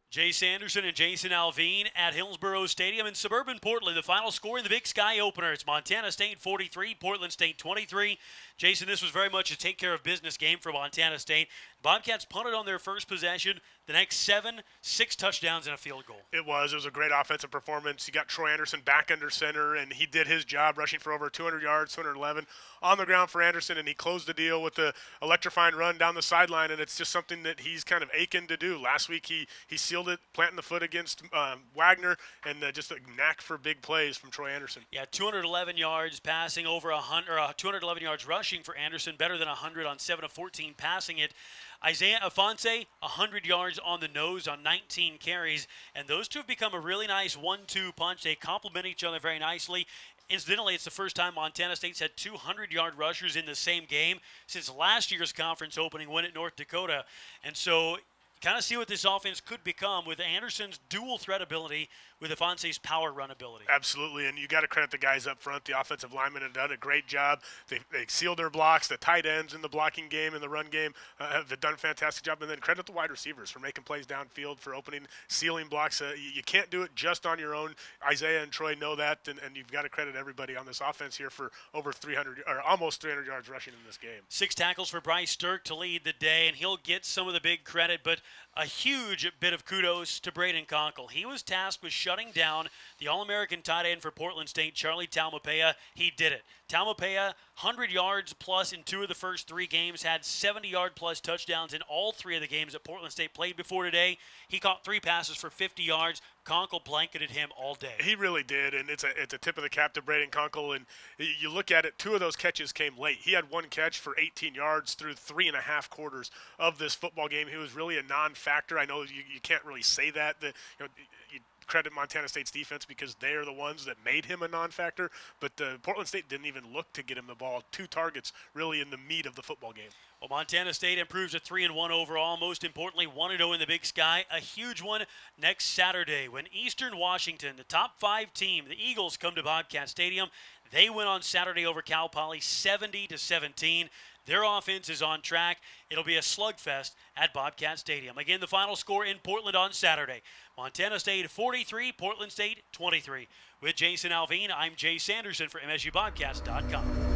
Jay Sanderson and Jason Alvine at Hillsborough Stadium in suburban Portland. The final score in the Big Sky opener. It's Montana State 43, Portland State 23. Jason, this was very much a take-care-of-business game for Montana State. Bobcats punted on their first possession. The next 7, 6 touchdowns and a field goal. It was a great offensive performance. You got Troy Anderson back under center, and he did his job, rushing for over 200 yards, 211 on the ground for Anderson, and he closed the deal with the electrifying run down the sideline, and it's just something that he's kind of aching to do. Last week he sealed it, planting the foot against Wagner, and just a knack for big plays from Troy Anderson. Yeah, 211 yards passing, over 211 yards rushing for Anderson, better than 100 on 7 of 14 passing it. Isaiah Afonso, 100 yards on the nose on 19 carries, and those two have become a really nice 1-2 punch. They complement each other very nicely. Incidentally, it's the first time Montana State's had 200-yard rushers in the same game since last year's conference opening win at North Dakota. And so kind of see what this offense could become with Anderson's dual threat ability with Afonso's power run ability. Absolutely, and you got to credit the guys up front. The offensive linemen have done a great job. They sealed their blocks. The tight ends in the blocking game and the run game have done a fantastic job. And then credit the wide receivers for making plays downfield, for opening, sealing blocks. You can't do it just on your own. Isaiah and Troy know that, and you've got to credit everybody on this offense here for over 300 or almost 300 yards rushing in this game. 6 tackles for Bryce Stirk to lead the day, and he'll get some of the big credit, but a huge bit of kudos to Braden Conkle. He was tasked with shutting down the All-American tight end for Portland State, Charlie Taumapea. He did it. Taumapea, 100 yards plus in 2 of the first 3 games, had 70-yard plus touchdowns in all 3 of the games that Portland State played before today. He caught 3 passes for 50 yards. Conkle blanketed him all day. He really did, and it's a tip of the cap to Braden Conkle. And you look at it, 2 of those catches came late. He had 1 catch for 18 yards through 3.5 quarters of this football game. He was really a non-factor. I know you can't really say that. You credit Montana State's defense because they are the ones that made him a non-factor, but Portland State didn't even look to get him the ball. 2 targets really in the meat of the football game. Well, Montana State improves to 3-1 overall. Most importantly, 1-0 in the Big Sky. A huge one next Saturday when Eastern Washington, the top 5 team, the Eagles, come to Bobcat Stadium. They win on Saturday over Cal Poly 70-17. Their offense is on track. It'll be a slugfest at Bobcat Stadium. Again, the final score in Portland on Saturday. Montana State 43, Portland State 23. With Jason Alvine, I'm Jay Sanderson for MSUBobcats.com.